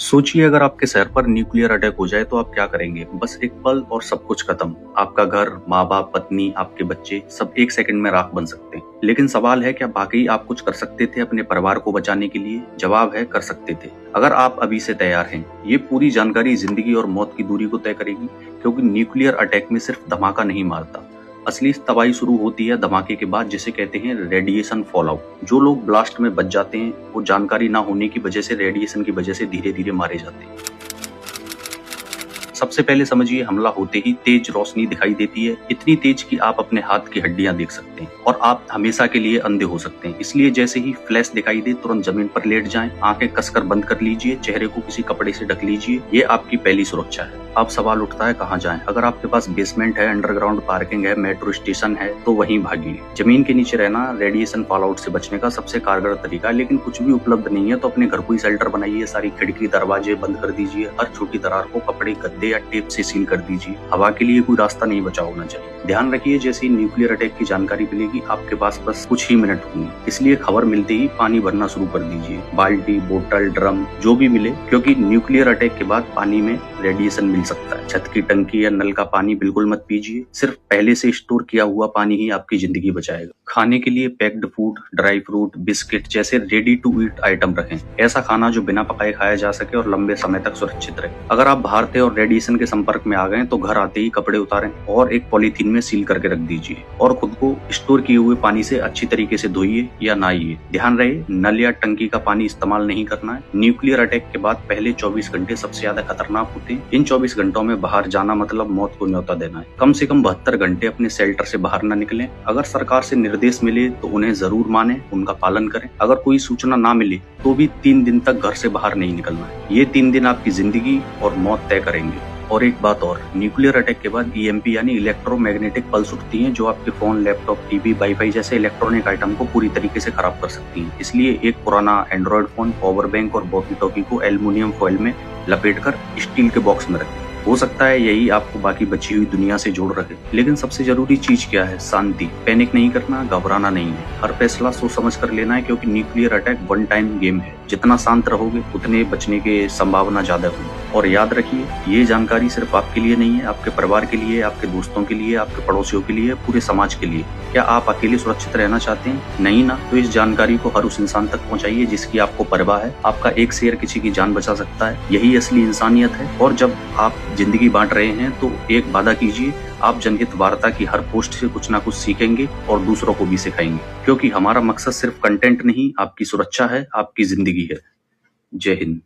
सोचिए अगर आपके शहर पर न्यूक्लियर अटैक हो जाए तो आप क्या करेंगे? बस एक पल और सब कुछ खत्म। आपका घर, माँ-बाप, पत्नी, आपके बच्चे सब एक सेकंड में राख बन सकते हैं। लेकिन सवाल है क्या वाकई आप कुछ कर सकते थे अपने परिवार को बचाने के लिए? जवाब है कर सकते थे। अगर आप अभी से तैयार हैं। ये पूरी जानकारी जिंदगी और मौत की दूरी को तय करेगी क्योंकि न्यूक्लियर अटैक में सिर्फ धमाका नहीं मारता। असली तबाही शुरू होती है धमाके के बाद जिसे कहते हैं रेडिएशन फॉलआउट। जो लोग ब्लास्ट में बच जाते हैं वो जानकारी ना होने की वजह से रेडिएशन की वजह से धीरे धीरे मारे जाते हैं। सबसे पहले समझिए हमला होते ही तेज रोशनी दिखाई देती है, इतनी तेज कि आप अपने हाथ की हड्डियां देख सकते हैं और आप हमेशा के लिए अंधे हो सकते हैं। इसलिए जैसे ही फ्लैश दिखाई दे तुरंत जमीन पर लेट जाएं, आंखें कसकर बंद कर लीजिए, चेहरे को किसी कपड़े से ढक लीजिए। ये आपकी पहली सुरक्षा है। अब सवाल उठता है कहाँ जाएं? अगर आपके पास बेसमेंट है, अंडरग्राउंड पार्किंग है, मेट्रो स्टेशन है तो वहीं भागिए। जमीन के नीचे रहना रेडिएशन फॉलआउट से बचने का सबसे कारगर तरीका है, लेकिन कुछ भी उपलब्ध नहीं है तो अपने घर को ही शेल्टर बनाइए। सारी खिड़की दरवाजे बंद कर दीजिए, हर छोटी दरार को कपड़े, गद्दे या टेप से सील कर दीजिए। हवा के लिए कोई रास्ता नहीं बचा होना चाहिए। ध्यान रखिए जैसे ही न्यूक्लियर अटैक की जानकारी मिलेगी आपके पास बस कुछ ही मिनट होंगे, इसलिए खबर मिलते ही पानी भरना शुरू कर दीजिए। बाल्टी, बोतल, ड्रम जो भी मिले, क्योंकि न्यूक्लियर अटैक के बाद पानी में रेडिएशन मिल सकता है। छत की टंकी या नल का पानी बिल्कुल मत पीजिए, सिर्फ पहले से स्टोर किया हुआ पानी ही आपकी जिंदगी बचाएगा। खाने के लिए packed food, dry fruit, biscuit जैसे रेडी टू ईट आइटम रखें। ऐसा खाना जो बिना पकाए खाया जा सके और लंबे समय तक सुरक्षित रहे। अगर आप बाहर थे और रेडिएशन के संपर्क में आ गए तो घर आते ही कपड़े उतारें और एक पॉलीथीन में सील करके रख दीजिए और खुद को स्टोर किए हुए पानी से अच्छी तरीके से धोइए या नहाइए। ध्यान रहे नल या टंकी का पानी इस्तेमाल नहीं करना है। न्यूक्लियर अटैक के बाद पहले 24 घंटे सबसे ज्यादा खतरनाक होते हैं। इन 24 घंटों में बाहर जाना मतलब मौत को न्योता देना है। कम से कम 72 घंटे अपने शेल्टर से बाहर न निकलें। अगर सरकार से निर्देश मिले तो उन्हें जरूर माने, उनका पालन करें। अगर कोई सूचना ना मिले तो भी 3 दिन तक घर से बाहर नहीं निकलना है। ये 3 दिन आपकी जिंदगी और मौत तय करेंगे। और एक बात और, न्यूक्लियर अटैक के बाद ईएमपी यानी इलेक्ट्रोमैग्नेटिक पल्स उठती हैं जो आपके फोन, लैपटॉप, टीवी, वाईफाई जैसे इलेक्ट्रॉनिक आइटम को पूरी तरीके से खराब कर सकती हैं। इसलिए एक पुराना एंड्रॉइड फोन, पावर बैंक और वॉकी टॉकी को एल्युमिनियम फॉइल में लपेटकर स्टील के बॉक्स में रखें। हो सकता है यही आपको बाकी बची हुई दुनिया से जोड़ रखे। लेकिन सबसे जरूरी चीज क्या है? शांति। पैनिक नहीं करना, घबराना नहीं है। हर फैसला सोच समझ कर लेना है क्योंकि nuclear attack one time game है। जितना शांत रहोगे उतने बचने की संभावना ज्यादा होगी। और याद रखिए ये जानकारी सिर्फ आपके लिए नहीं है, आपके परिवार के लिए, आपके दोस्तों के लिए, आपके पड़ोसियों के लिए, पूरे समाज के लिए। क्या आप अकेले सुरक्षित रहना चाहते हैं? नहीं ना? तो इस जानकारी को हर उस इंसान तक पहुंचाइए जिसकी आपको परवाह है। आपका एक शेयर किसी की जान बचा सकता है। यही असली इंसानियत है। और जब आप जिंदगी बांट रहे हैं तो एक वादा कीजिए, आप जनहित वार्ता की हर पोस्ट से कुछ ना कुछ सीखेंगे और दूसरों को भी सिखाएंगे। क्योंकि हमारा मकसद सिर्फ कंटेंट नहीं, आपकी सुरक्षा है, आपकी जिंदगी है। जय हिंद।